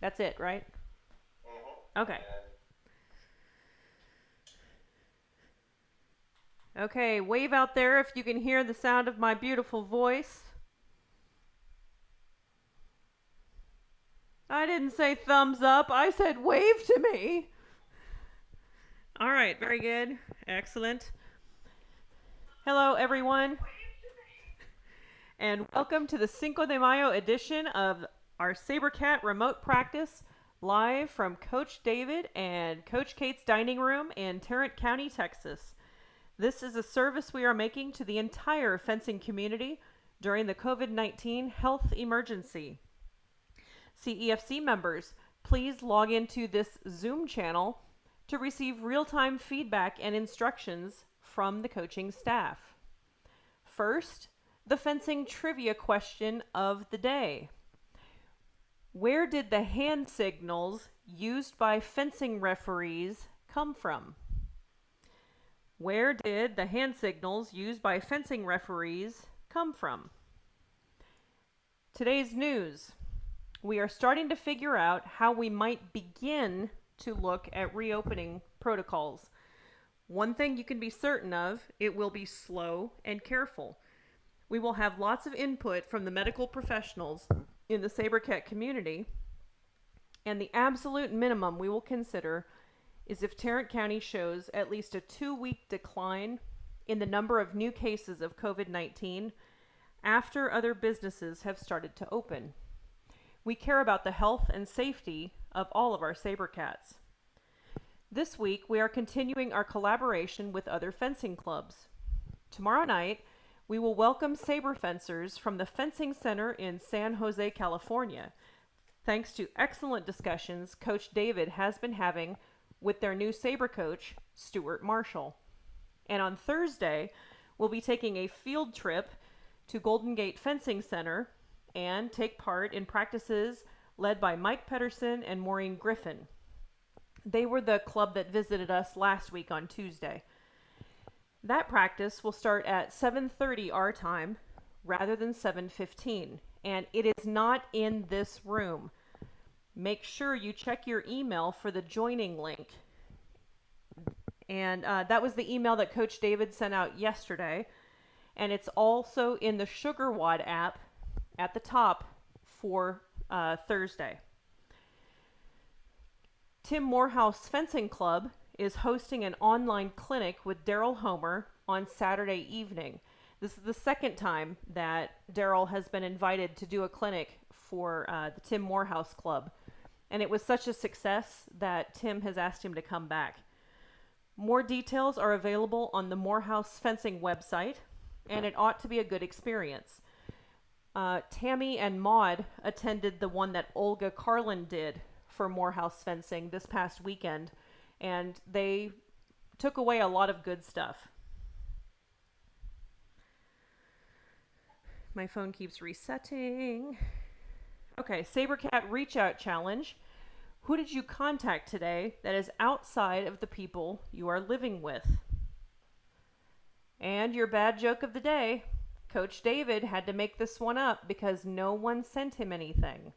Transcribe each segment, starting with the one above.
That's it, right? Mm-hmm. Okay. Okay, wave out there if you can hear the sound of my beautiful voice. I didn't say thumbs up, I said wave to me. All right, very good. Excellent. Hello, everyone, and welcome to the Cinco de Mayo edition of our Sabercat remote practice live from Coach David and Coach Kate's dining room in Tarrant County, Texas. This is a service we are making to the entire fencing community during the COVID-19 health emergency. CEFC members, please log into this Zoom channel to receive real-time feedback and instructions from the coaching staff. First, the fencing trivia question of the day. Where did the hand signals used by fencing referees come from? Where did the hand signals used by fencing referees come from? Today's news. We are starting to figure out how we might begin to look at reopening protocols. One thing you can be certain of, it will be slow and careful. We will have lots of input from the medical professionals in the SaberCat community, and the absolute minimum we will consider is if Tarrant County shows at least a 2-week decline in the number of new cases of COVID-19 after other businesses have started to open. We care about the health and safety of all of our SaberCats. This week, we are continuing our collaboration with other fencing clubs. Tomorrow night, we will welcome saber fencers from the Fencing Center in San Jose, California, thanks to excellent discussions Coach David has been having with their new saber coach, Stuart Marshall. And on Thursday, we'll be taking a field trip to Golden Gate Fencing Center and take part in practices led by Mike Pedersen and Maureen Griffin. They were the club that visited us last week on Tuesday. That practice will start at 7:30 our time rather than 7:15, and it is not in this room. Make sure you check your email for the joining link. And that was the email that Coach David sent out yesterday, and it's also in the SugarWad app at the top for Thursday. Tim Morehouse Fencing Club is hosting an online clinic with Daryl Homer on Saturday evening. This is the second time that Daryl has been invited to do a clinic for the Tim Morehouse Club. And it was such a success that Tim has asked him to come back. More details are available on the Morehouse Fencing website, and it ought to be a good experience. Tammy and Maud attended the one that Olga Carlin did for Morehouse Fencing this past weekend, and they took away a lot of good stuff. My phone keeps resetting. Okay, SaberCat Reach Out Challenge. Who did you contact today that is outside of the people you are living with? And your bad joke of the day. Coach David had to make this one up because no one sent him anything.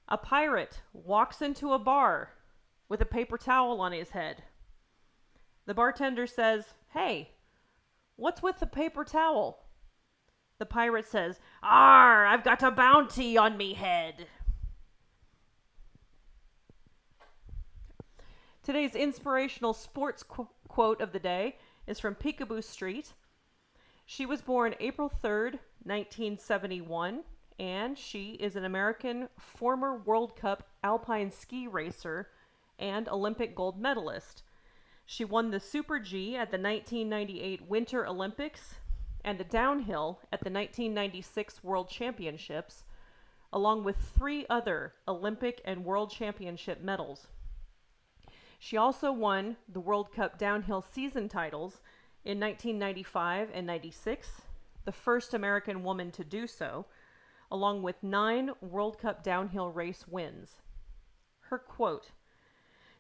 A pirate walks into a bar with a paper towel on his head. The bartender says, "Hey, what's with the paper towel?" The pirate says, "Arr, I've got a bounty on me head." Today's inspirational sports quote of the day is from Peekaboo Street. She was born April 3rd, 1971, and she is an American former World Cup alpine ski racer and Olympic gold medalist. She won the Super G at the 1998 Winter Olympics and the downhill at the 1996 World Championships, along with 3 other Olympic and World Championship medals. She also won the World Cup downhill season titles in 1995 and 96, the first American woman to do so, along with 9 World Cup downhill race wins. Her quote,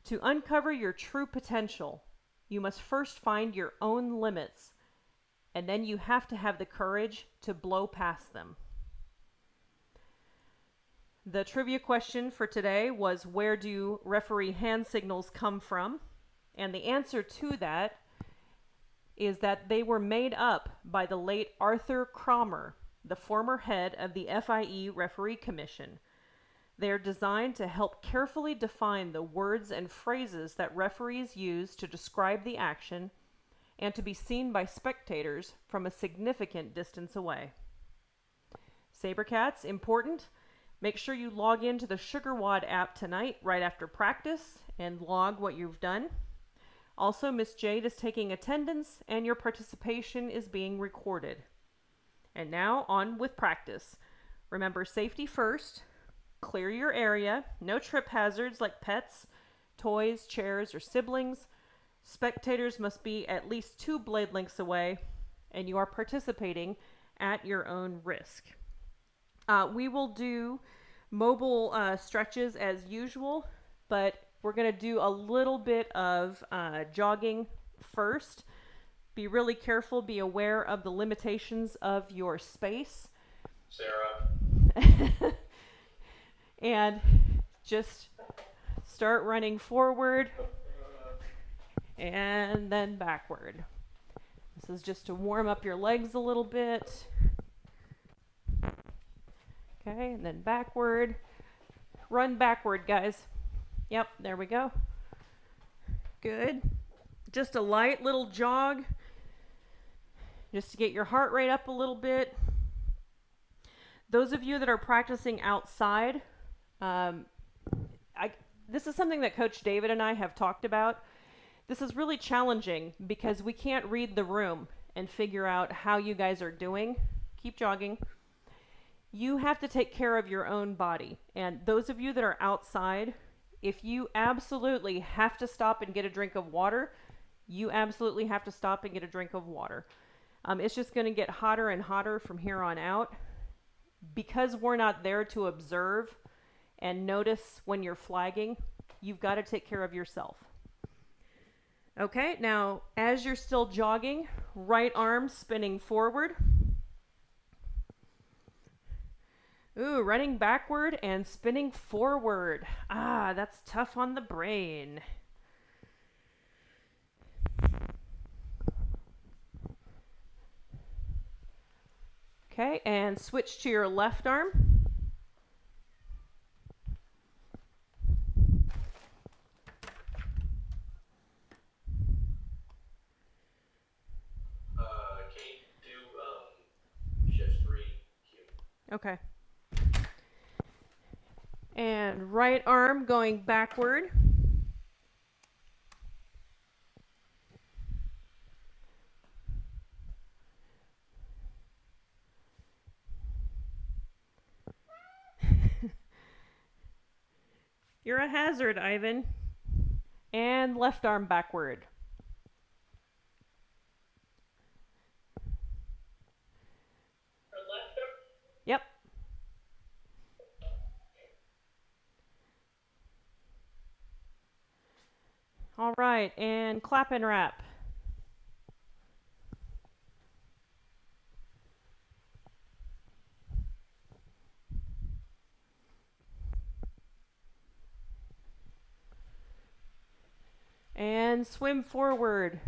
"To uncover your true potential, you must first find your own limits, and then you have to have the courage to blow past them." The trivia question for today was, where do referee hand signals come from? And the answer to that is that they were made up by the late Arthur Cromer, the former head of the FIE Referee Commission. They are designed to help carefully define the words and phrases that referees use to describe the action and to be seen by spectators from a significant distance away. Sabercats, important. Make sure you log into the SugarWOD app tonight right after practice and log what you've done. Also, Miss Jade is taking attendance and your participation is being recorded. And now on with practice. Remember, safety first. Clear your area. No trip hazards like pets, toys, chairs, or siblings. Spectators must be at least 2 blade lengths away, and you are participating at your own risk. We will do mobile stretches as usual, but we're going to do a little bit of jogging first. Be really careful. Be aware of the limitations of your space. Sarah. And just start running forward and then backward. This is just to warm up your legs a little bit. Okay, and then backward. Run backward, guys. Yep, there we go. Good. Just a light little jog, just to get your heart rate up a little bit. Those of you that are practicing outside, this is something that Coach David and I have talked about. This is really challenging because we can't read the room and figure out how you guys are doing. Keep jogging. You have to take care of your own body. And those of you that are outside, if you absolutely have to stop and get a drink of water, you absolutely have to stop and get a drink of water. It's just going to get hotter and hotter from here on out. Because we're not there to observe and notice when you're flagging, you've got to take care of yourself. Okay, now as you're still jogging, right arm spinning forward. Ooh, running backward and spinning forward. Ah, that's tough on the brain. Okay, and switch to your left arm. Kate, do shift 3 Q. Okay. And right arm going backward. You're a hazard, Ivan. And left arm backward. Left arm? Yep. All right, and clap and wrap. And swim forward.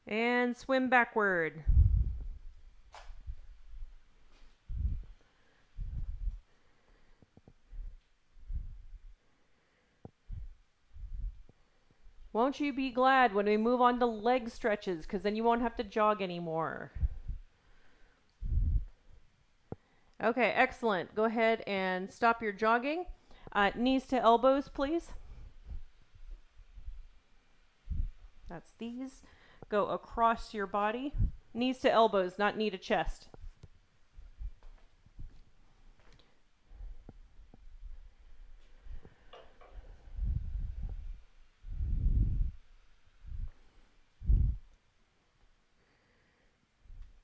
And swim backward. Won't you be glad when we move on to leg stretches, because then you won't have to jog anymore. Okay, excellent. Go ahead and stop your jogging. Knees to elbows, please. That's these. Go across your body. Knees to elbows, not knee to chest.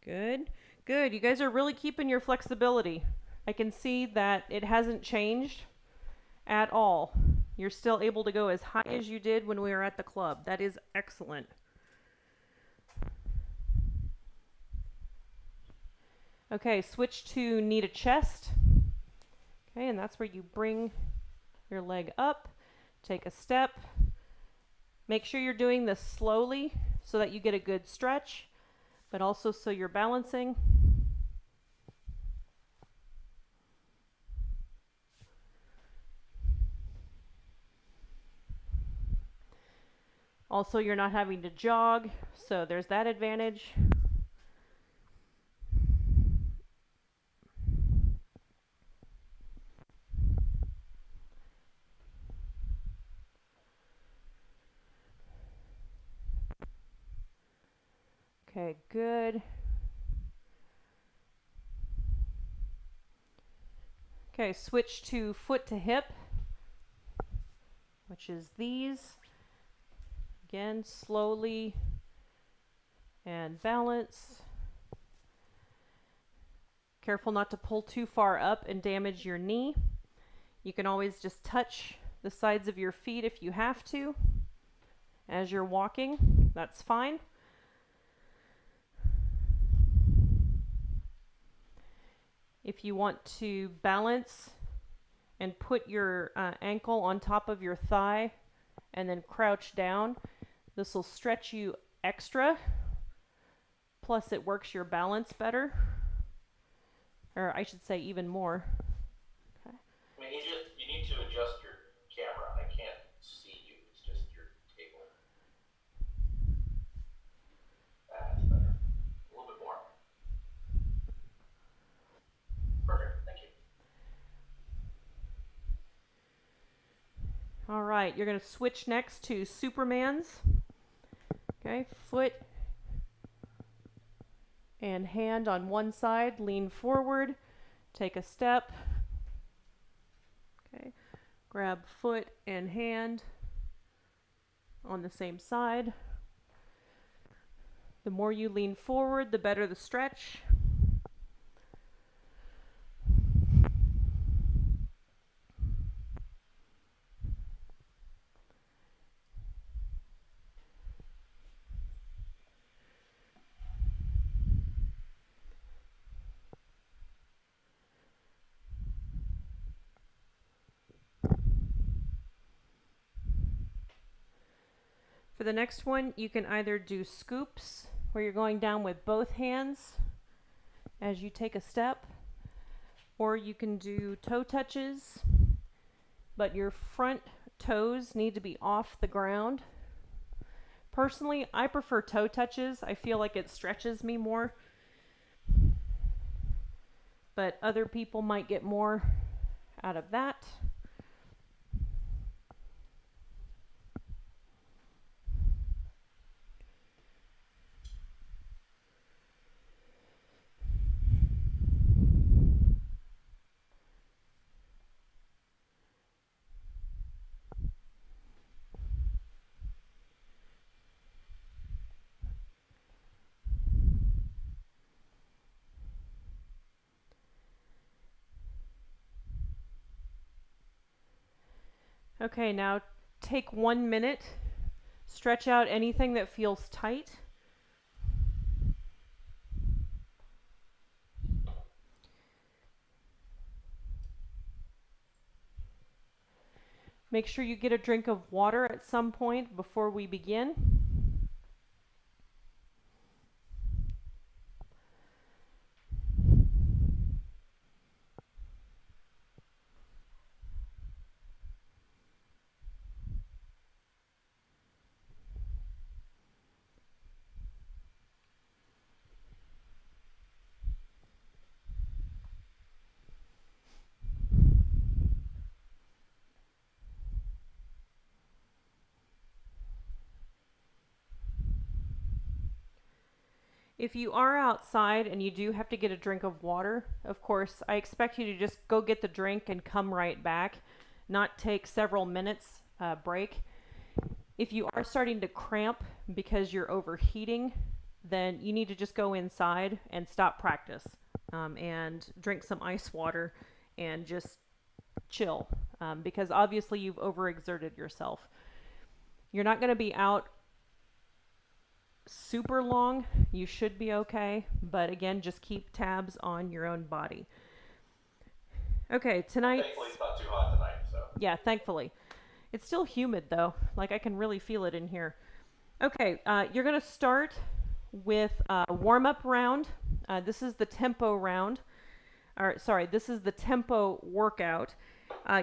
Good. Good. You guys are really keeping your flexibility. I can see that it hasn't changed at all. You're still able to go as high as you did when we were at the club. That is excellent. Okay, switch to knee to chest. Okay, and that's where you bring your leg up, take a step. Make sure you're doing this slowly so that you get a good stretch, but also so you're balancing. Also, you're not having to jog, so there's that advantage. Okay, good. Okay, switch to foot to hip, which is these. Again, slowly and balance. Careful not to pull too far up and damage your knee. You can always just touch the sides of your feet if you have to as you're walking. That's fine. If you want to balance and put your ankle on top of your thigh and then crouch down, this will stretch you extra. Plus it works your balance better. Or I should say even more. Okay. I mean, you need to adjust your camera. I can't see you. It's just your table. That's better. A little bit more. Perfect. Thank you. All right, you're going to switch next to Superman's. Okay, foot and hand on one side, lean forward, take a step. Okay, grab foot and hand on the same side. The more you lean forward, the better the stretch. For the next one, you can either do scoops, where you're going down with both hands as you take a step, or you can do toe touches, but your front toes need to be off the ground. Personally, I prefer toe touches. I feel like it stretches me more, but other people might get more out of that. Okay, now take 1 minute, stretch out anything that feels tight. Make sure you get a drink of water at some point before we begin. If you are outside and you do have to get a drink of water, of course, I expect you to just go get the drink and come right back, not take several minutes break. If you are starting to cramp because you're overheating, then you need to just go inside and stop practice and drink some ice water and just chill. because obviously you've overexerted yourself. You're not going to be out super long. You should be okay. But again, just keep tabs on your own body. Okay, tonight. Thankfully, it's not too hot tonight, so. Yeah, thankfully. It's still humid though. Like I can really feel it in here. Okay, you're going to start with a warm-up round. This is the tempo round. Or sorry, this is the tempo workout.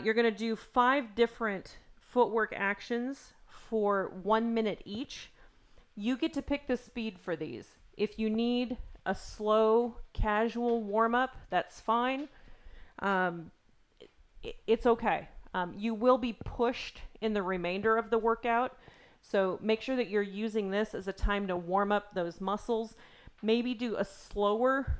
You're going to do 5 different footwork actions for 1 minute each. You get to pick the speed for these. If you need a slow, casual warm-up, that's fine. It's okay. You will be pushed in the remainder of the workout. So make sure that you're using this as a time to warm up those muscles. Maybe do a slower,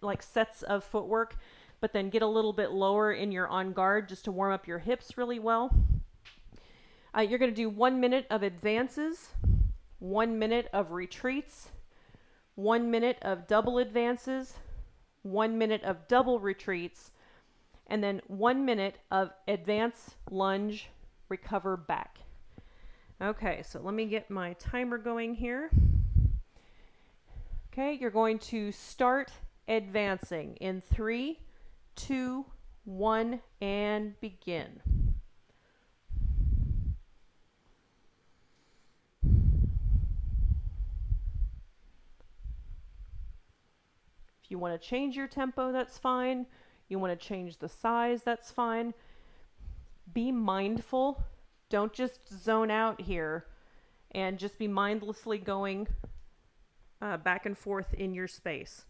like sets of footwork, but then get a little bit lower in your on guard just to warm up your hips really well. You're going to do 1 minute of advances, 1 minute of retreats, 1 minute of double advances, 1 minute of double retreats, and then 1 minute of advance, lunge, recover back. Okay, so let me get my timer going here. Okay, you're going to start advancing in 3, 2, 1, and begin. If you want to change your tempo, that's fine. You want to change the size, that's fine. Be mindful. Don't just zone out here and just be mindlessly going back and forth in your space.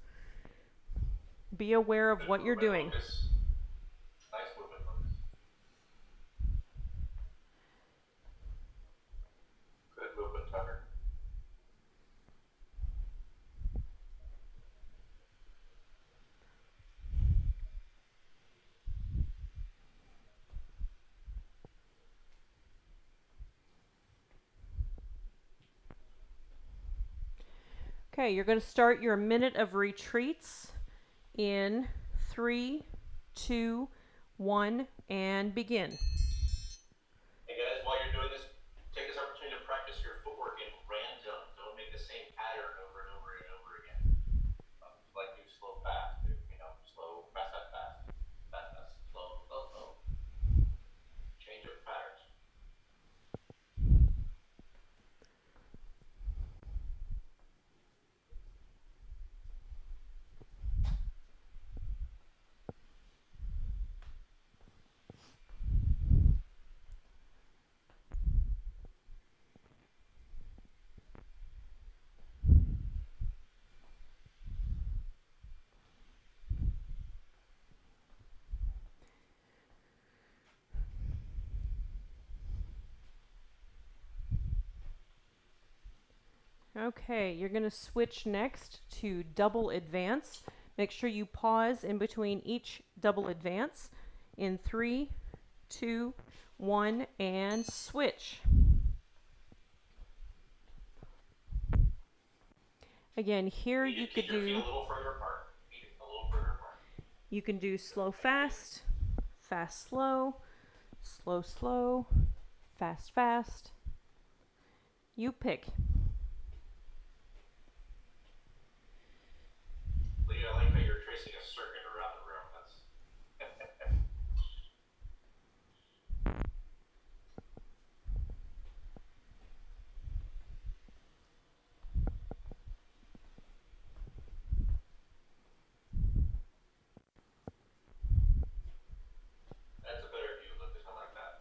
Be aware of what you're doing. Focus. Nice movement focus. Good movement, Tucker. Okay, you're going to start your minute of retreats in 3, 2, 1, and begin. Hey guys, while you're doing this, take this opportunity to practice your footwork in random. Don't make the same pattern over and over and over again. Like do slow, fast. Do, slow, fast, fast, fast. Fast, fast, slow, slow, slow. Change up patterns. Okay, you're going to switch next to double advance. Make sure you pause in between each double advance in 3, 2, 1, and switch. Again, here you could do. A little further apart. A little further apart. You can do slow, fast, fast, slow, slow, slow, fast, fast. You pick. Lee, I like how you're tracing a circuit around the room. That's a better view. Look, I like that.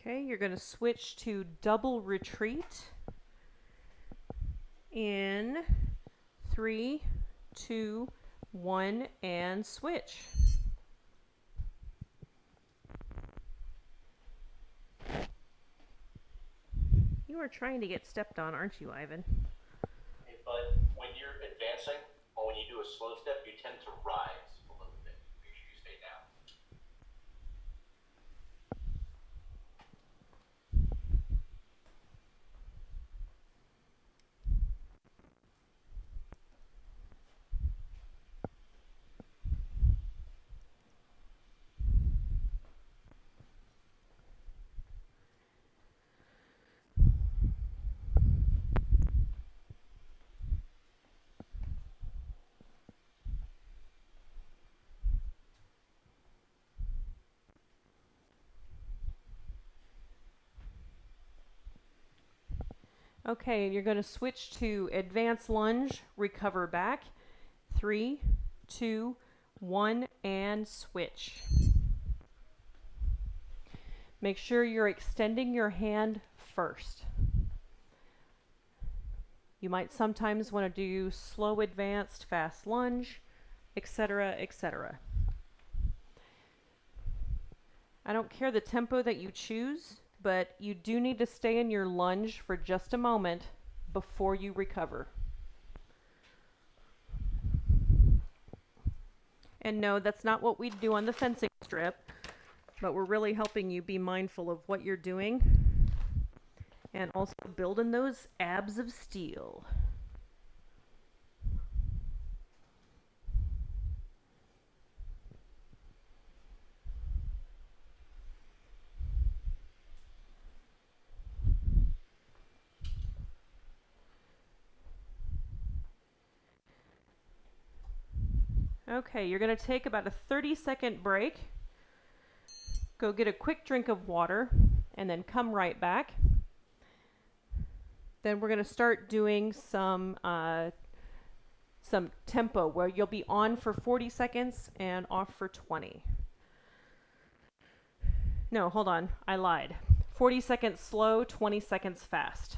Okay, you're going to switch to double retreat in 3, 2, 1, and switch. You are trying to get stepped on, aren't you, Ivan? Hey, but when you're advancing, or when you do a slow step, you tend to rise a little bit. Make sure you stay down. Okay, you're going to switch to advanced lunge, recover back. 3, 2, 1, and switch. Make sure you're extending your hand first. You might sometimes want to do slow advanced, fast lunge, etc., etc. I don't care the tempo that you choose, but you do need to stay in your lunge for just a moment before you recover. And no, that's not what we do on the fencing strip, but we're really helping you be mindful of what you're doing and also building those abs of steel. Okay, you're going to take about a 30-second break. Go get a quick drink of water and then come right back. Then we're going to start doing some tempo where you'll be on for 40 seconds and off for 20. No, hold on, I lied. 40 seconds slow, 20 seconds fast.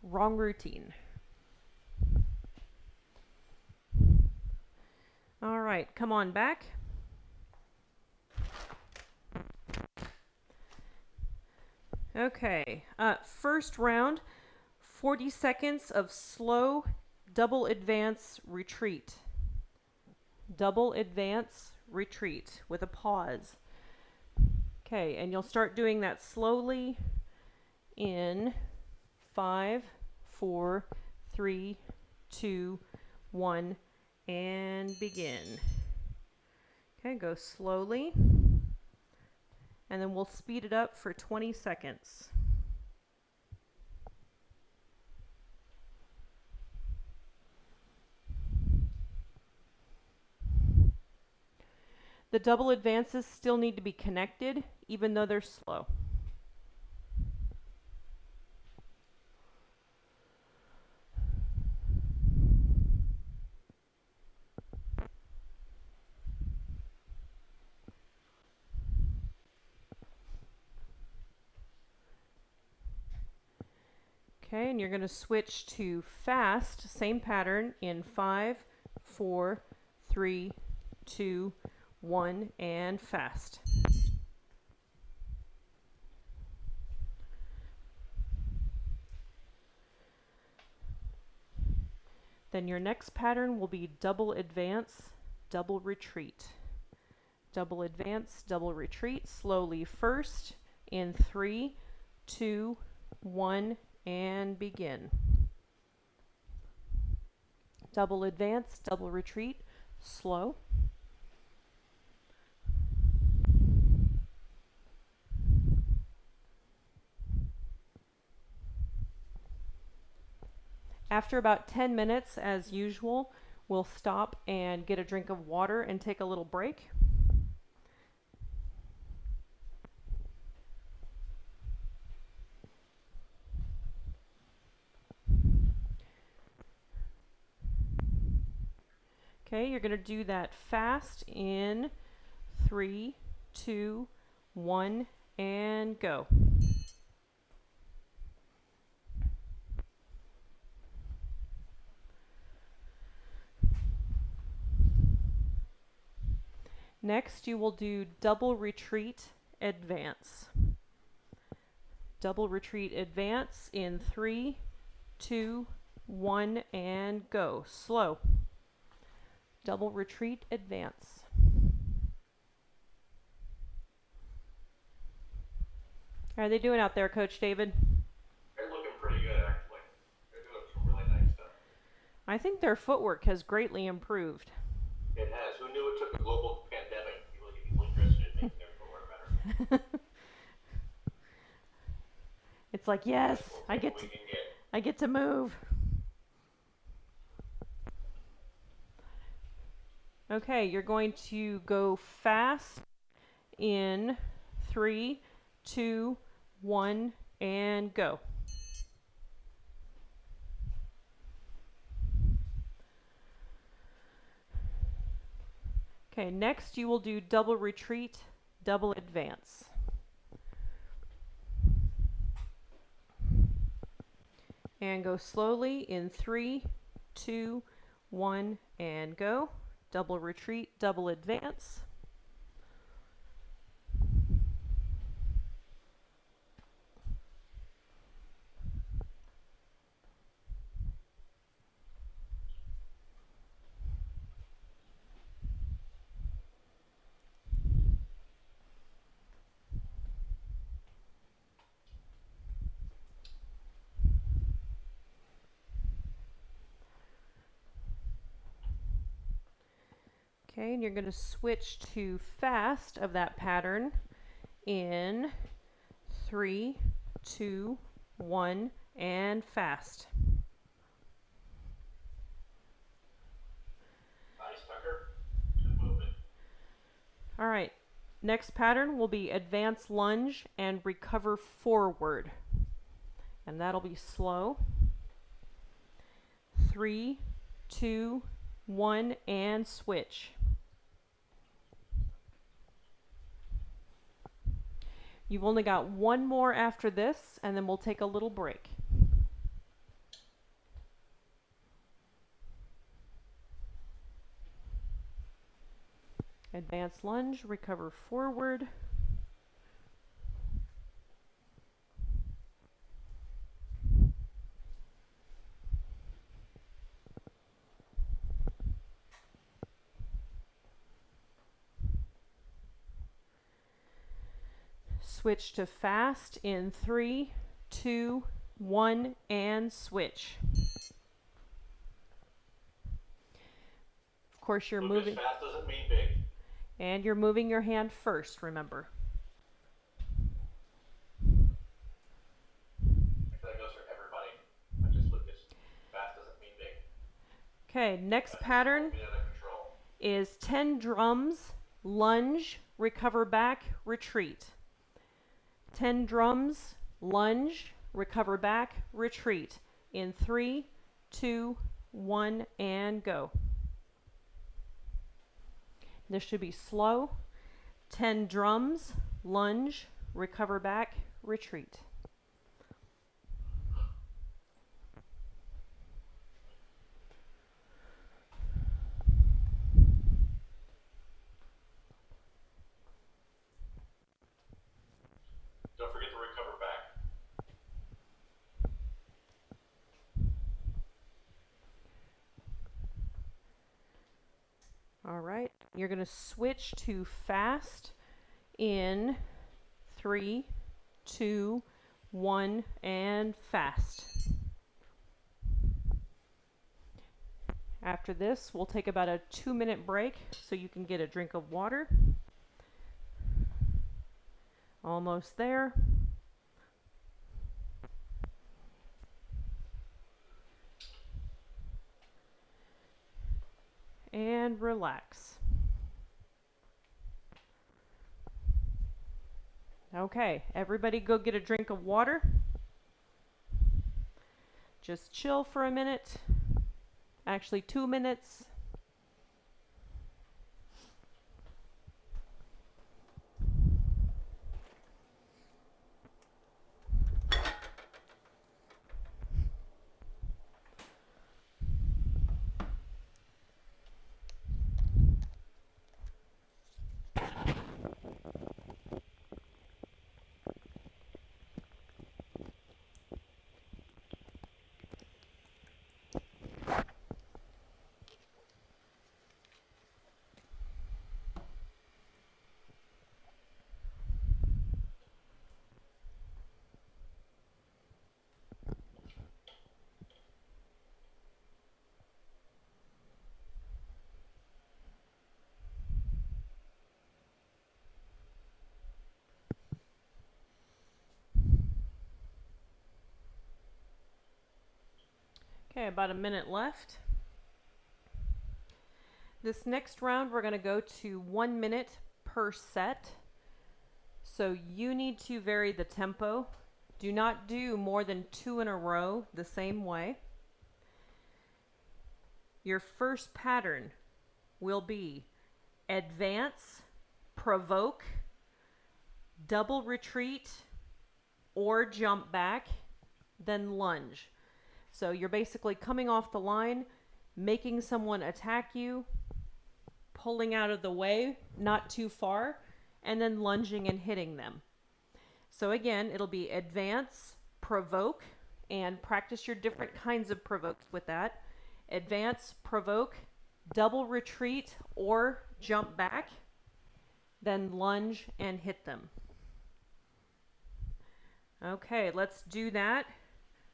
Wrong routine. All right, come on back. Okay, first round, 40 seconds of slow double advance retreat. Double advance retreat with a pause. Okay, and you'll start doing that slowly in 5, 4, 3, 2, 1, and begin. Okay, go slowly. And then we'll speed it up for 20 seconds. The double advances still need to be connected, even though they're slow. Okay, and you're going to switch to fast, same pattern in 5, 4, 3, 2, 1, and fast. Then your next pattern will be double advance, double retreat. Double advance, double retreat, slowly first in 3, 2, 1, and begin. Double advance, double retreat, slow. After about 10 minutes, as usual, we'll stop and get a drink of water and take a little break. Okay, you're going to do that fast in 3, 2, 1, and go. Next, you will do double retreat advance. Double retreat advance in 3, 2, 1, and go. Slow. Double retreat advance. How are they doing out there, Coach David? They're looking pretty good, actually. They're doing some really nice stuff. I think their footwork has greatly improved. It has. Who knew it took a global pandemic to really get people interested in making their footwear better? It's like, yes, I get to move. Okay, you're going to go fast in 3, 2, 1, and go. Okay, next you will do double retreat, double advance. And go slowly in 3, 2, 1, and go. Double retreat, double advance. Okay, and you're going to switch to fast of that pattern in 3, 2, 1, and fast. Nice, Tucker. Good movement. All right, next pattern will be advance lunge and recover forward. And that'll be slow. 3, 2, 1, and switch. You've only got one more after this, and then we'll take a little break. Advance lunge, recover forward. Switch to fast in 3, 2, 1, and switch. Of course, you're moving. Fast doesn't mean big. And you're moving your hand first, remember. That goes for everybody. Not just Lucas. Fast doesn't mean big. Okay, next pattern is 10 drums, lunge, recover back, retreat. 10 drums, lunge, recover back, retreat. In 3, 2, 1, and go. This should be slow. 10 drums, lunge, recover back, retreat. Don't forget to recover back. All right, you're going to switch to fast in 3, 2, 1, and fast. After this, we'll take about a 2-minute break so you can get a drink of water. Almost there. And relax. Okay, everybody go get a drink of water. Just chill for a minute. Actually, 2 minutes. Okay, about a minute left. This next round, we're going to go to 1 minute per set. So you need to vary the tempo. Do not do more than 2 in a row the same way. Your first pattern will be advance, provoke, double retreat, or jump back, then lunge. So you're basically coming off the line, making someone attack you, pulling out of the way, not too far, and then lunging and hitting them. So again, it'll be advance, provoke, and practice your different kinds of provokes with that. Advance, provoke, double retreat, or jump back, then lunge and hit them. Okay, let's do that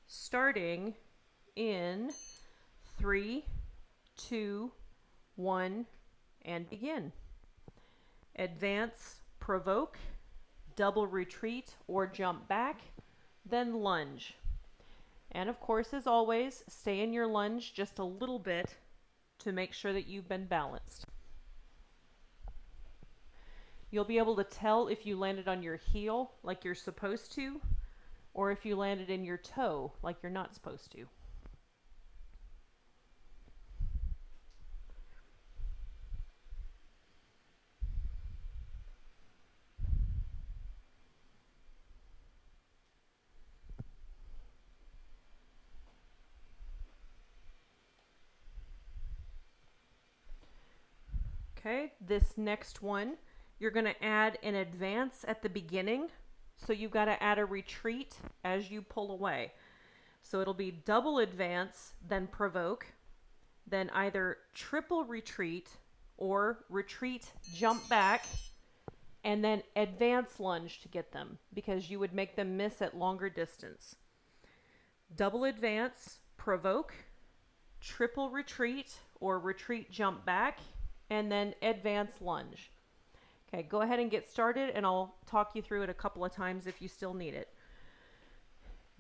starting in 3, 2, 1, and begin. Advance, provoke, double retreat or jump back, then lunge. And of course, as always, stay in your lunge just a little bit to make sure that you've been balanced. You'll be able to tell if you landed on your heel like you're supposed to, or if you landed in your toe like you're not supposed to. Okay, this next one, you're going to add an advance at the beginning. So you've got to add a retreat as you pull away. So it'll be double advance, then provoke, then either triple retreat or retreat, jump back, and then advance lunge to get them because you would make them miss at longer distance. Double advance, provoke, triple retreat or retreat, jump back, and then advance lunge. Okay, go ahead and get started and I'll talk you through it a couple of times if you still need it.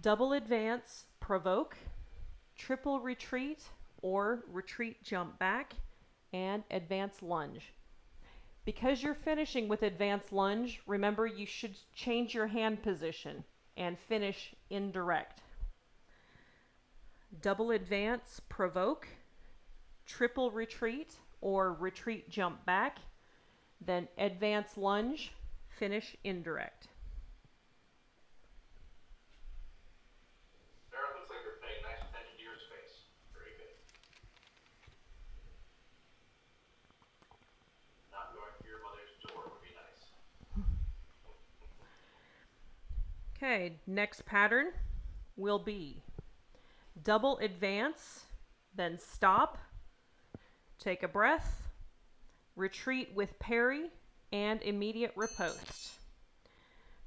Double advance, provoke, triple retreat or retreat, jump back, and advance lunge. Because you're finishing with advance lunge, remember you should change your hand position and finish indirect. Double advance, provoke, triple retreat or retreat, jump back, then advance lunge, finish indirect. Sarah, looks like you're paying nice attention to your space. Very good. Not going through your mother's door would be nice. Okay, next pattern will be double advance, then stop, take a breath, retreat with parry, and immediate riposte.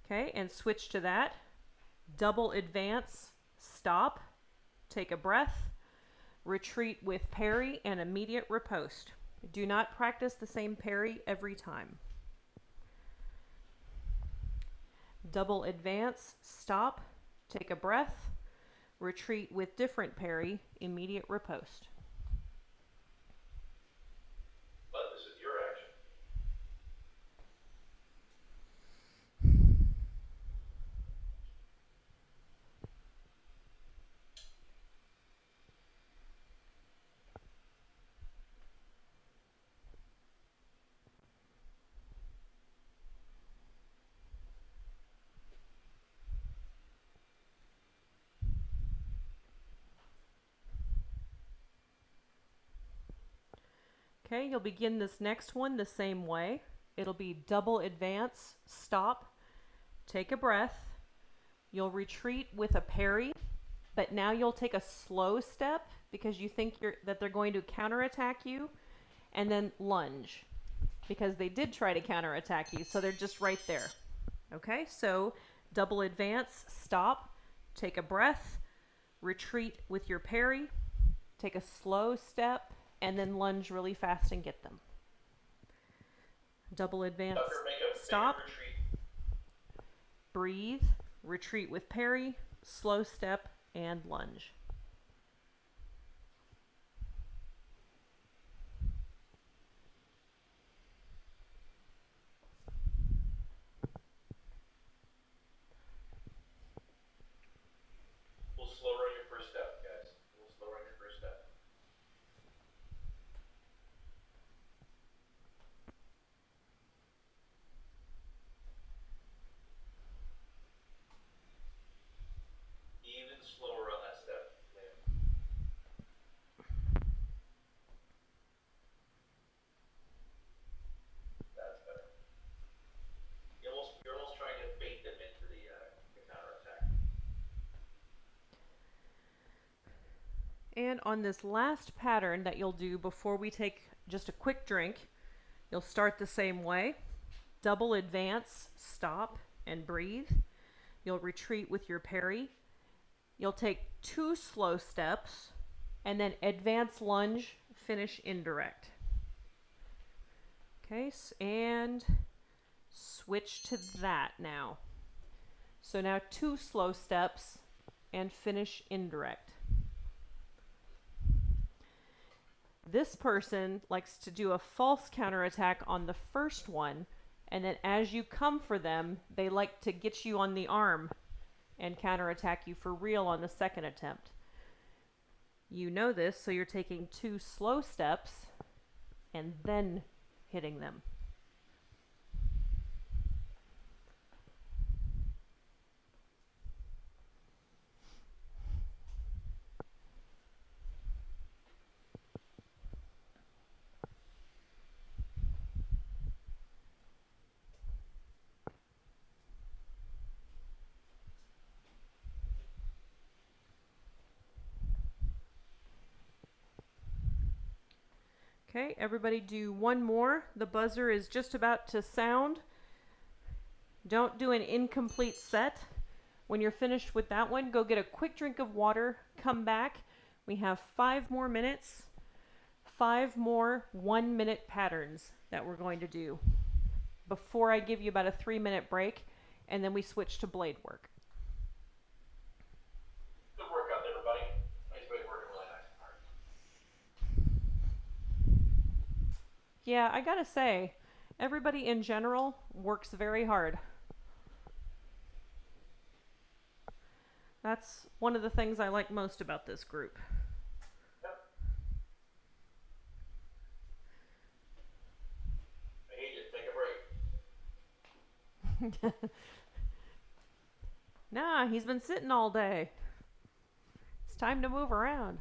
Okay, and switch to that. Double advance, stop, take a breath, retreat with parry, and immediate riposte. Do not practice the same parry every time. Double advance, stop, take a breath, retreat with different parry, immediate riposte. But this is your action. Okay, you'll begin this next one the same way. It'll be double advance, stop, take a breath. You'll retreat with a parry, but now you'll take a slow step because you think that they're going to counterattack you, and then lunge because they did try to counterattack you, so they're just right there. Okay, so double advance, stop, take a breath, retreat with your parry, take a slow step, and then lunge really fast and get them. Double advance, Tucker, make a stop, big retreat. breathe, retreat with parry, slow step, and lunge. And on this last pattern that you'll do before we take just a quick drink, you'll start the same way. Double advance, stop, and breathe. You'll retreat with your parry. You'll take 2 slow steps, and then advance lunge, finish indirect. Okay, and switch to that now. So now 2 slow steps and finish indirect. This person likes to do a false counterattack on the first one, and then as you come for them, they like to get you on the arm and counterattack you for real on the second attempt. You know this, so you're taking 2 slow steps and then hitting them. Okay, everybody do one more. The buzzer is just about to sound. Don't do an incomplete set. When you're finished with that one, go get a quick drink of water, come back. We have 5 more minutes, 5 more 1-minute patterns that we're going to do before I give you about a 3-minute break, and then we switch to blade work. Good workout, everybody. Nice way of working, really nice and hard. Yeah, I gotta say, everybody in general works very hard. That's one of the things I like most about this group. Yep. I hate it. Take a break. Nah, he's been sitting all day. It's time to move around.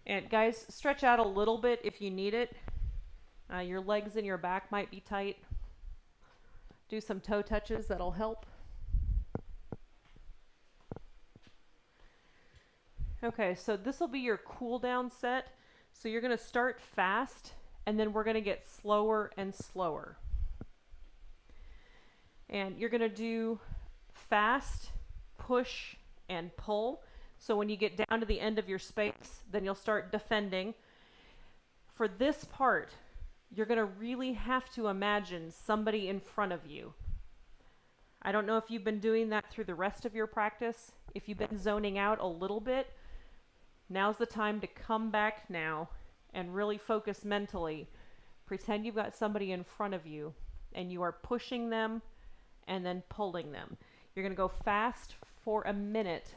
And guys, stretch out a little bit if you need it. Your legs and your back might be tight. Do some toe touches, that'll help. Okay, so this will be your cool down set. So you're going to start fast, and then we're going to get slower and slower. And you're going to do fast, push, and pull. So when you get down to the end of your space, then you'll start defending. For this part, you're going to really have to imagine somebody in front of you. I don't know if you've been doing that through the rest of your practice. If you've been zoning out a little bit, now's the time to come back now and really focus mentally. Pretend you've got somebody in front of you and you are pushing them and then pulling them. You're going to go fast for a minute,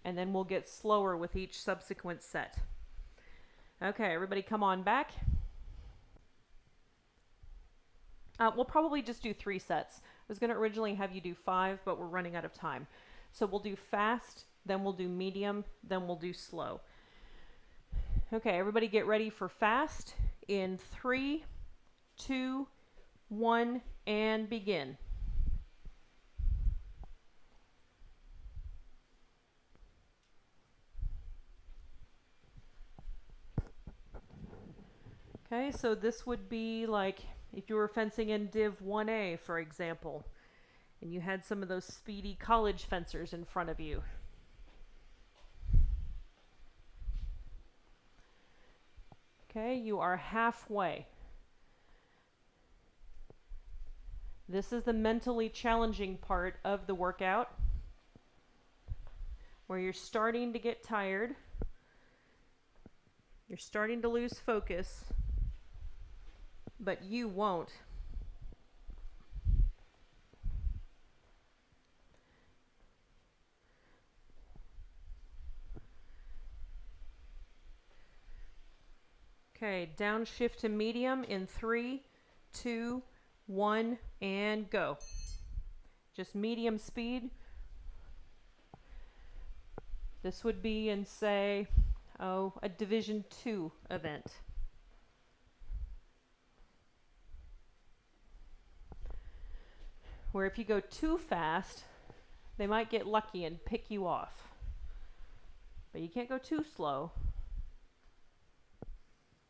and then we'll get slower with each subsequent set. Okay, everybody come on back. We'll probably just do 3 sets. I was going to originally have you do 5, but we're running out of time. So we'll do fast, then we'll do medium, then we'll do slow. Okay, everybody get ready for fast in 3, 2, 1, and begin. Okay, so this would be like if you were fencing in Div 1A, for example, and you had some of those speedy college fencers in front of you. Okay, you are halfway. This is the mentally challenging part of the workout, where you're starting to get tired. You're starting to lose focus, but you won't. Okay, downshift to medium in 3, 2, 1, and go. Just medium speed. This would be in, say, a Division 2 event. Where if you go too fast, they might get lucky and pick you off. But you can't go too slow,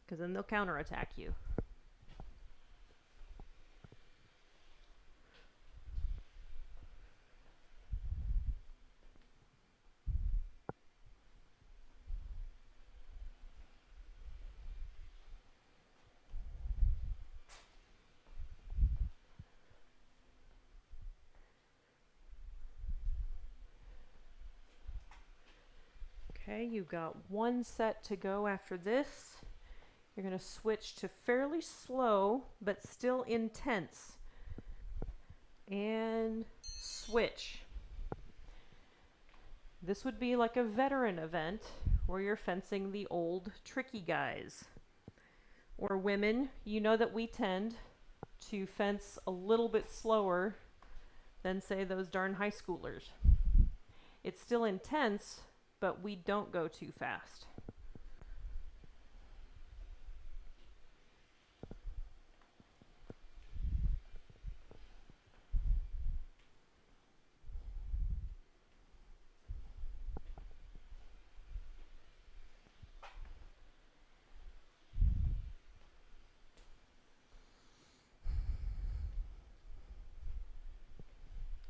because then they'll counterattack you. Okay, you've got one set to go after this. You're going to switch to fairly slow, but still intense. And switch. This would be like a veteran event where you're fencing the old tricky guys. Or women, you know that we tend to fence a little bit slower than, say, those darn high schoolers. It's still intense, but we don't go too fast.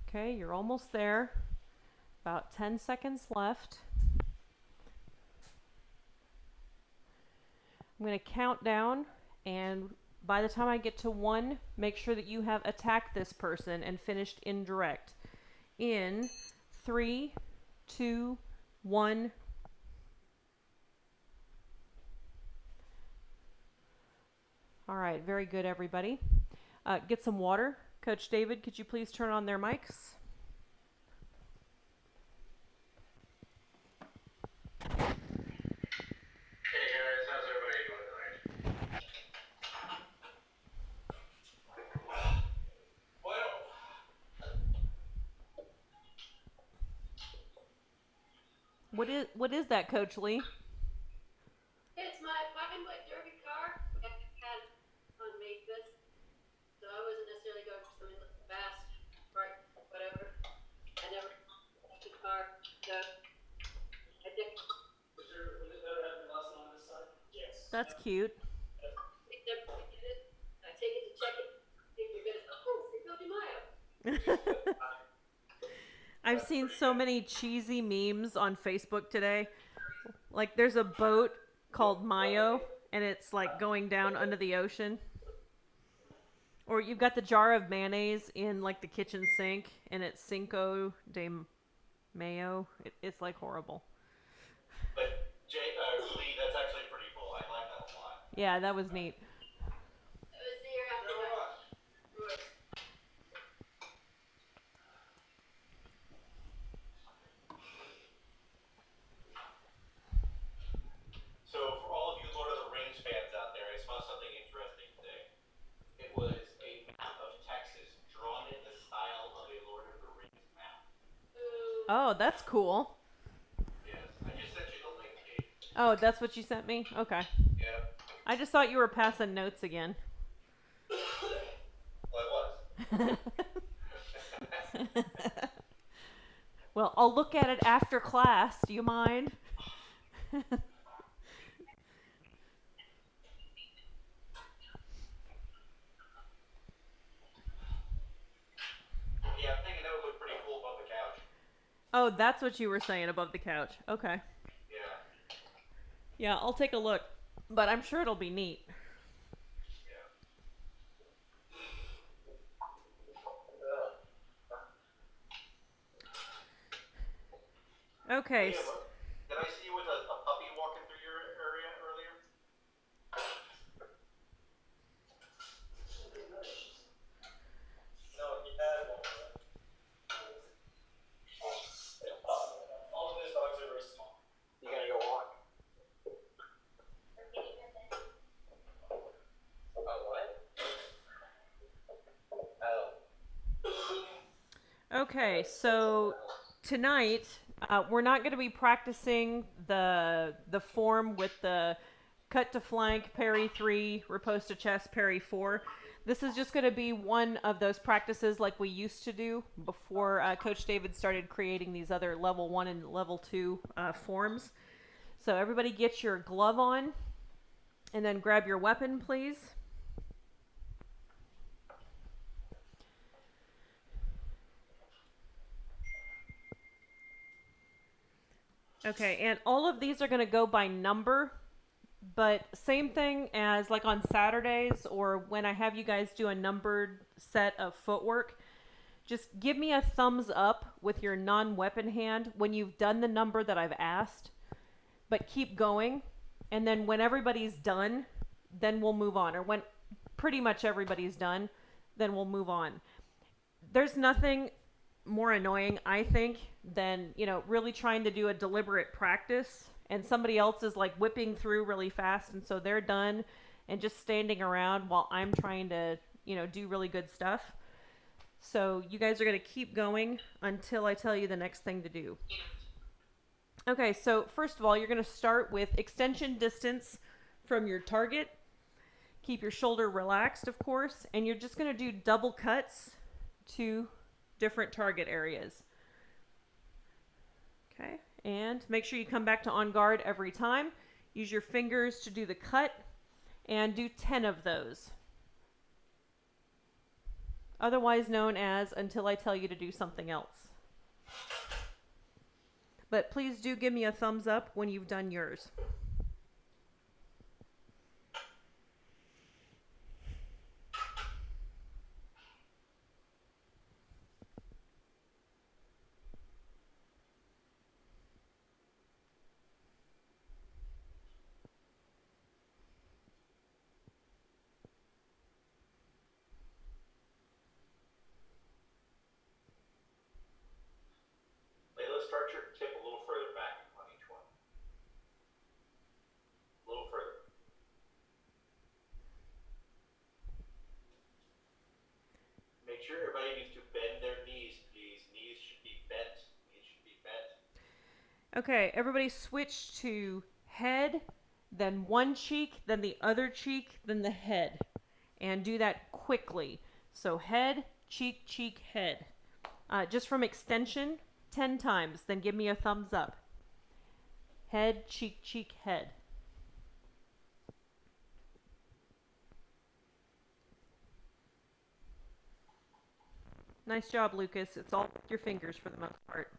Okay, you're almost there. About 10 seconds left. I'm going to count down, and by the time I get to 1, make sure that you have attacked this person and finished indirect. In 3, 2, 1. All right, very good, everybody. Get some water. Coach David, could you please turn on their mics? Hey guys, how's everybody doing tonight? Well, What is that, Coach Lee? It's my Pinewood Derby car. We had unmade this, so I wasn't necessarily going for something fast, right? Whatever. I never liked the car, so I think Was it better having the last one on this side? Yes. That's cute. we never get it. I take it to check it. Think you're gonna it's Bill DeMaio. I've seen so many cheesy memes on Facebook today. Like there's a boat called Mayo and it's like going down under the ocean. Or you've got the jar of mayonnaise in like the kitchen sink and it's Cinco de Mayo. It's like horrible. but Lee, that's actually pretty cool. I like that a lot. Yeah, that was neat. It was the year after my Royce. So for all of you Lord of the Rings fans out there, I saw something interesting today. It was a map of Texas drawn in the style of a Lord of the Rings map. Ooh. Oh, that's cool. Yes, I just sent you the link, Kate. Oh, that's what you sent me? Okay. Yeah. I just thought you were passing notes again. Well, it was. Well, I'll look at it after class. Do you mind? Yeah, I'm thinking that would look pretty cool above the couch. Oh, that's what you were saying above the couch. Okay. Yeah. Yeah, I'll take a look. But I'm sure it'll be neat. Okay. Liam, did I see you with a puppy walking through your area earlier? No, he had one. All of his dogs are very small. You gonna go walk? Oh, what? Oh. Okay, so tonight we're not going to be practicing the form with the cut to flank, parry 3, riposte to chest, parry 4. This is just going to be one of those practices like we used to do before Coach David started creating these other level 1 and level 2 forms. So everybody get your glove on and then grab your weapon, please. Okay, and all of these are going to go by number, but same thing as like on Saturdays or when I have you guys do a numbered set of footwork. Just give me a thumbs up with your non-weapon hand when you've done the number that I've asked, but keep going. And then when everybody's done, then we'll move on. Or when pretty much everybody's done, then we'll move on. There's nothing more annoying, I think, than, really trying to do a deliberate practice and somebody else is like whipping through really fast and so they're done and just standing around while I'm trying to, do really good stuff. So you guys are going to keep going until I tell you the next thing to do. Okay, so first of all, you're going to start with extension distance from your target. Keep your shoulder relaxed, of course, and you're just going to do double cuts to different target areas. Okay, and make sure you come back to on guard every time. Use your fingers to do the cut and do 10 of those. Otherwise known as until I tell you to do something else. But please do give me a thumbs up when you've done yours. Layla, start your tip a little further back on each one. A little further. Make sure everybody needs to bend their knees, please. Knees should be bent. Knees should be bent. Okay, everybody switch to head, then one cheek, then the other cheek, then the head. And do that quickly. So head, cheek, cheek, head. Just from extension, 10 times. Then give me a thumbs up. Head, cheek, cheek, head. Nice job, Lucas. It's all with your fingers for the most part.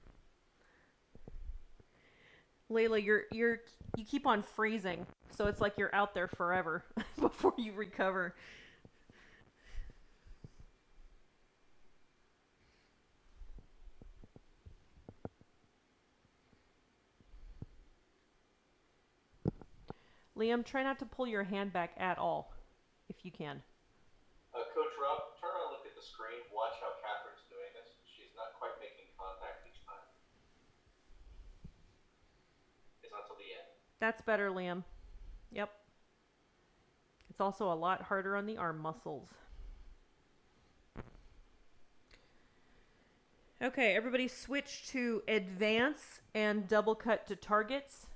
Layla, you keep on freezing, so it's like you're out there forever before you recover. Liam, try not to pull your hand back at all, if you can. Coach Rob, turn around and look at the screen. Watch how Catherine's doing this. She's not quite making contact each time. It's not till the end. That's better, Liam. Yep. It's also a lot harder on the arm muscles. Okay, everybody switch to advance and double cut to targets.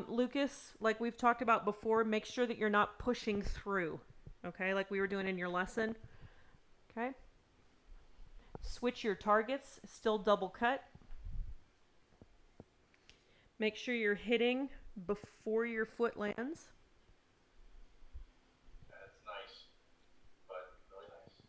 Lucas, like we've talked about before, make sure that you're not pushing through, okay, like we were doing in your lesson. Okay. Switch your targets, still double cut. Make sure you're hitting before your foot lands. That's nice, but really nice.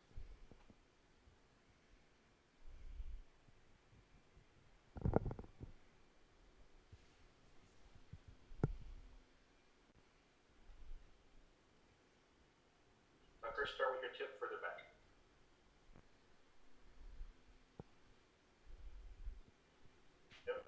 Now first start with your tip further back. Yep.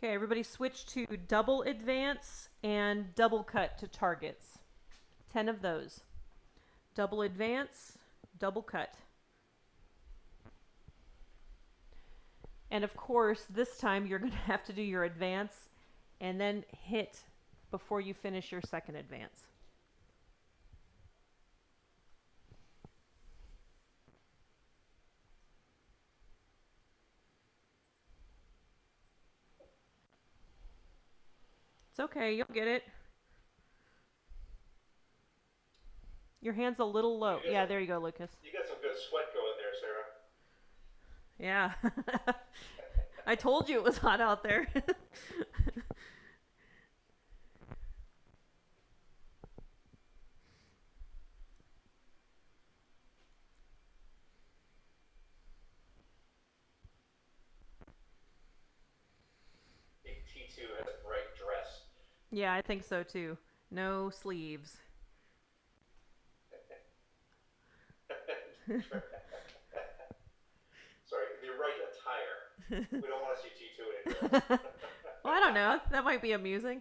Okay, everybody switch to double advance and double cut to targets. 10 of those. Double advance, double cut. And of course, this time you're going to have to do your advance and then hit before you finish your second advance. It's okay, you'll get it. Your hand's a little low. Yeah, there you go, Lucas. You got some good sweat going there, Sarah. Yeah. I told you it was hot out there. Big T2 has a bright dress. Yeah, I think so too. No sleeves. Sorry, the right attire. We don't want to see T2 in a dress. Well, I don't know. That might be amusing.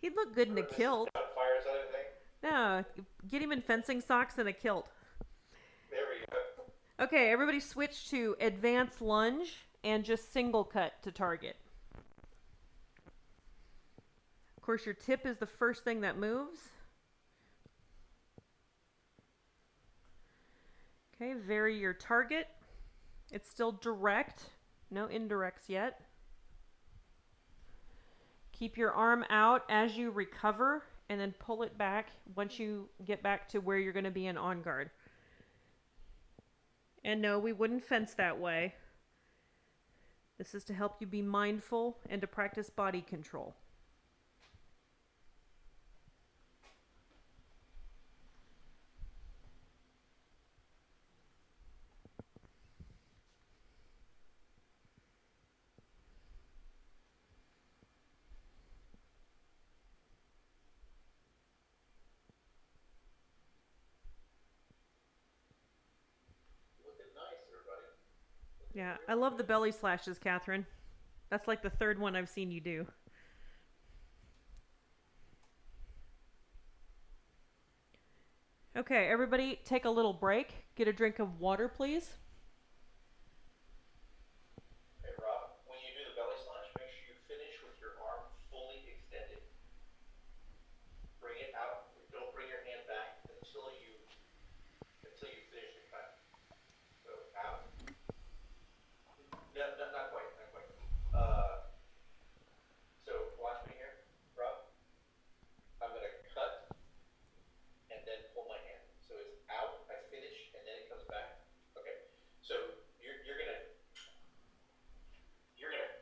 He'd look good in a kilt. Fire is that a thing? No, get him in fencing socks and a kilt. There we go. Okay, everybody switch to advanced lunge and just single cut to target. Of course, your tip is the first thing that moves. Okay, vary your target. It's still direct, no indirects yet. Keep your arm out as you recover and then pull it back once you get back to where you're going to be in on guard. And no, we wouldn't fence that way. This is to help you be mindful and to practice body control. Yeah, I love the belly slashes, Catherine. That's like the third one I've seen you do. Okay, everybody take a little break. Get a drink of water, please. Hey, Rob, when you do the belly slash, make sure you finish with your arm fully extended. Bring it out. Don't bring your hand back until you finish the cut. So out. No, not quite, not quite. So watch me here, Rob. I'm gonna cut and then pull my hand. So it's out, I finish, and then it comes back. Okay. So you're gonna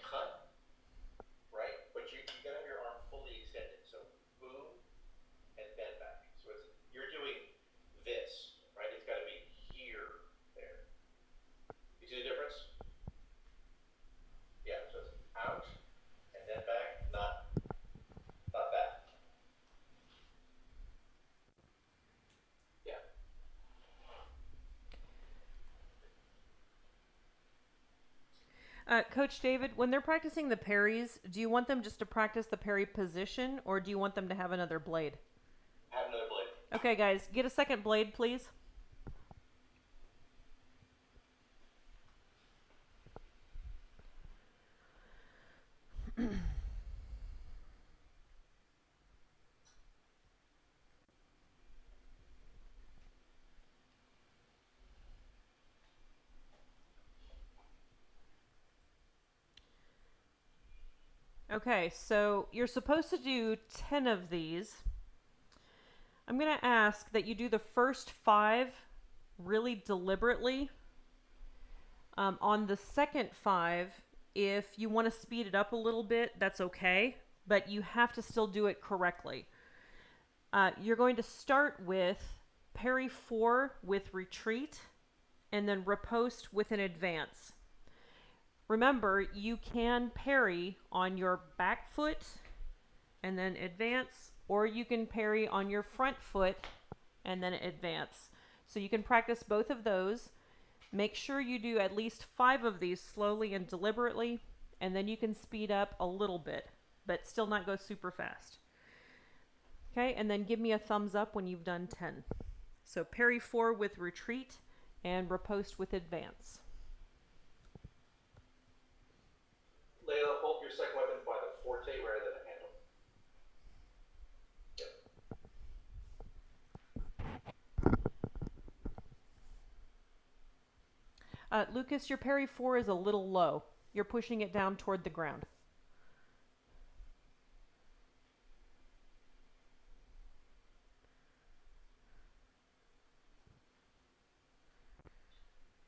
cut, right? But you gotta have your arm fully extended. So boom and bend back. So you're doing this, right? It's gotta be here, there. You see the difference? Yeah, so it's out and then back, not that. Yeah. Coach David, when they're practicing the parries, do you want them just to practice the parry position or do you want them to have another blade? Have another blade. Okay, guys, get a second blade, please. Okay, so you're supposed to do 10 of these. I'm going to ask that you do the first 5 really deliberately. On the second 5, if you want to speed it up a little bit, that's okay, but you have to still do it correctly. You're going to start with parry 4 with retreat and then riposte with an advance. Remember, you can parry on your back foot and then advance, or you can parry on your front foot and then advance. So you can practice both of those. Make sure you do at least 5 of these slowly and deliberately, and then you can speed up a little bit, but still not go super fast. Okay, and then give me a thumbs up when you've done 10. So parry 4 with retreat and riposte with advance. Lucas, your parry 4 is a little low. You're pushing it down toward the ground.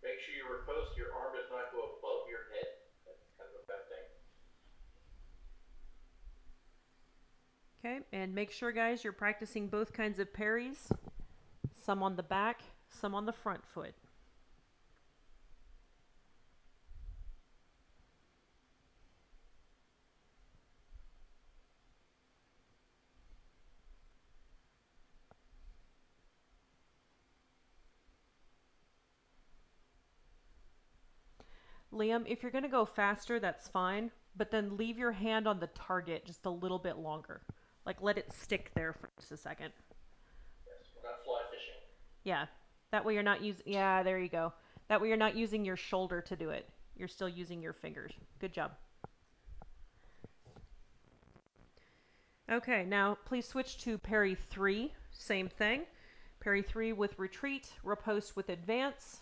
Make sure your riposte, your arm does not go above your head. That's kind of a bad thing. Okay, and make sure, guys, you're practicing both kinds of parries. Some on the back, some on the front foot. Liam, if you're going to go faster, that's fine, but then leave your hand on the target just a little bit longer. Like, let it stick there for just a second. Yes, we're not fly fishing. Yeah, that way you're not using, yeah, there you go. That way you're not using your shoulder to do it. You're still using your fingers. Good job. Okay, now please switch to parry 3. Same thing. Parry 3 with retreat, riposte with advance.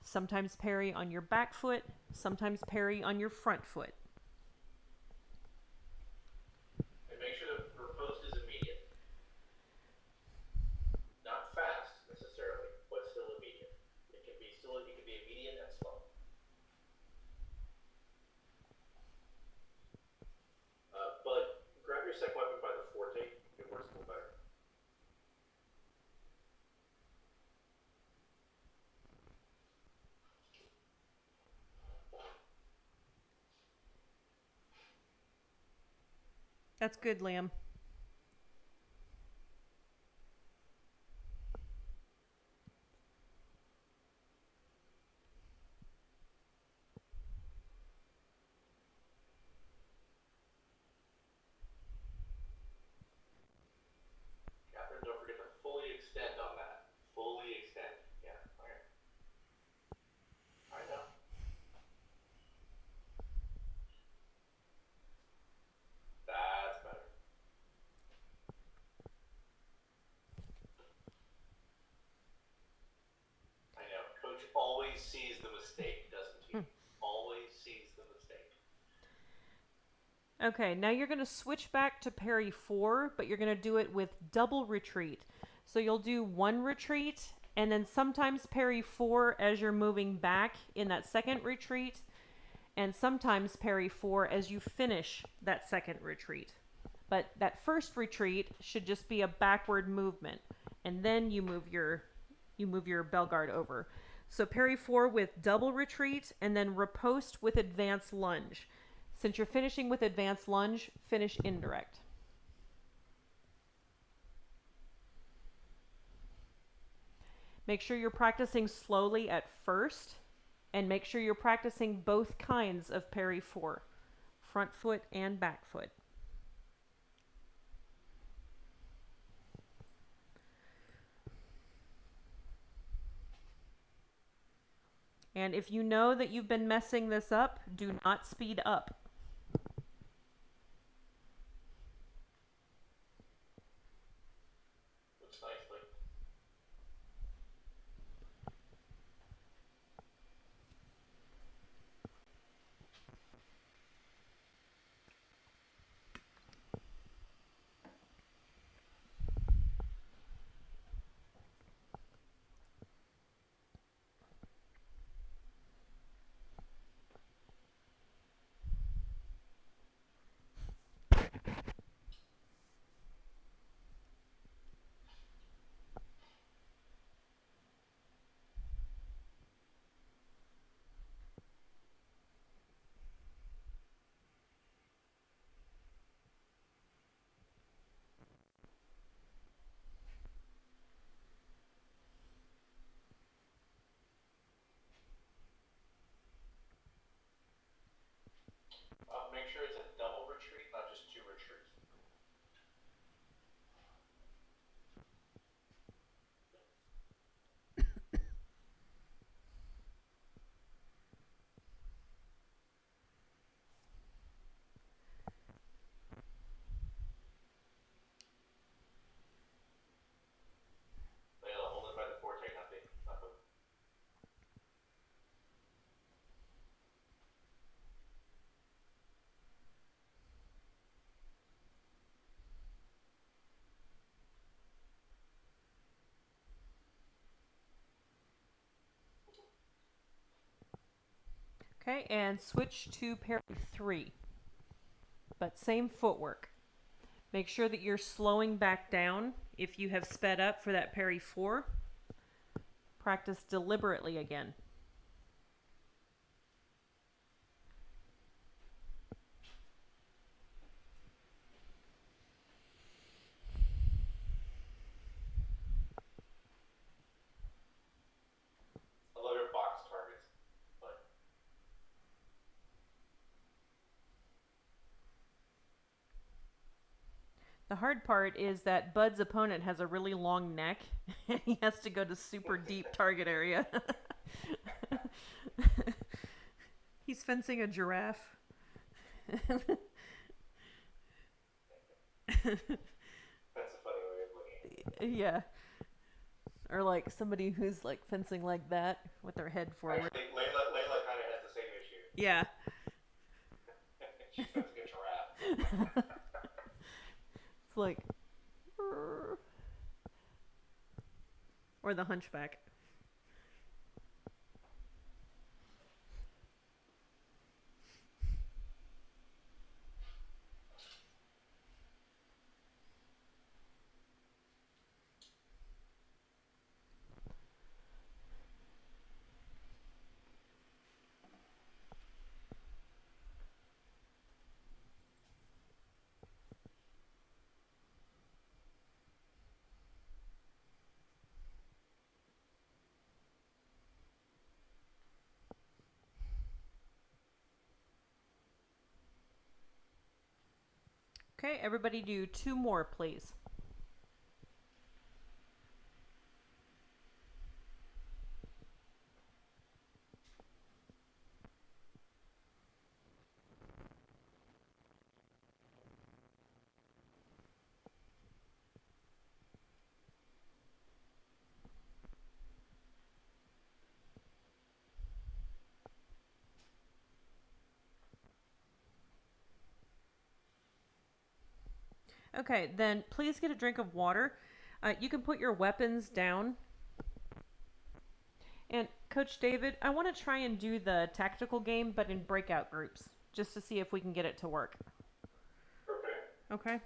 Sometimes parry on your back foot, sometimes parry on your front foot. And make sure the riposte is immediate. Not fast necessarily, but still immediate. It can be immediate and slow. But grab your second weapon by the forte. It works a little better. That's good, Liam. Catherine, don't forget to fully extend on that. Fully extend. Yeah, okay. I know. That's better. I know. Coach always sees the mistake, doesn't he? Always sees the mistake. Okay, now you're going to switch back to parry 4, but you're going to do it with double retreat. So you'll do 1 retreat, and then sometimes parry 4 as you're moving back in that second retreat, and sometimes parry 4 as you finish that second retreat. But that first retreat should just be a backward movement, and then you move your bell guard over. So parry 4 with double retreat, and then riposte with advance lunge. Since you're finishing with advanced lunge, finish indirect. Make sure you're practicing slowly at first, and make sure you're practicing both kinds of parry 4, front foot and back foot. And if you know that you've been messing this up, do not speed up. Looks nicely. Okay, and switch to parry 3, but same footwork. Make sure that you're slowing back down if you have sped up for that parry 4. Practice deliberately again. I love your box targets, but The hard part is that Bud's opponent has a really long neck and he has to go to super deep target area. He's fencing a giraffe. that's a funny way of looking at it. Yeah. Or like somebody who's like fencing like that with their head forward. Actually, Layla kind of has the same issue. Yeah. She's fencing a giraffe. It's like, or the hunchback. Okay, everybody do 2 more, please. Okay, then please get a drink of water. You can put your weapons down. And Coach David, I want to try and do the tactical game, but in breakout groups, just to see if we can get it to work. Okay. Okay.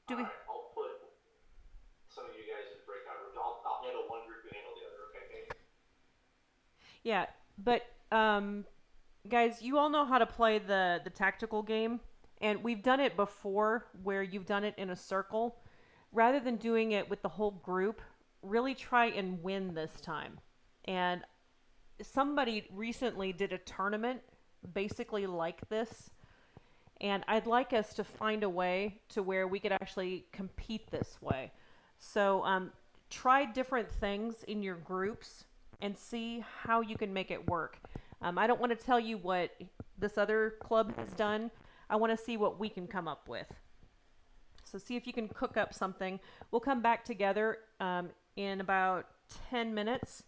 Do we? All right, I'll put some of you guys in breakout rooms. I'll handle one group, you handle the other, okay? Yeah, but guys, you all know how to play the tactical game, and we've done it before where you've done it in a circle. Rather than doing it with the whole group, really try and win this time. And somebody recently did a tournament basically like this, and I'd like us to find a way to where we could actually compete this way. So try different things in your groups and see how you can make it work. I don't want to tell you what this other club has done. I want to see what we can come up with. So see if you can cook up something. We'll come back together in about 10 minutes.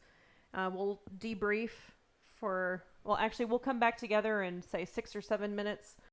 We'll debrief for, well, actually, we'll come back together in, say, 6 or 7 minutes.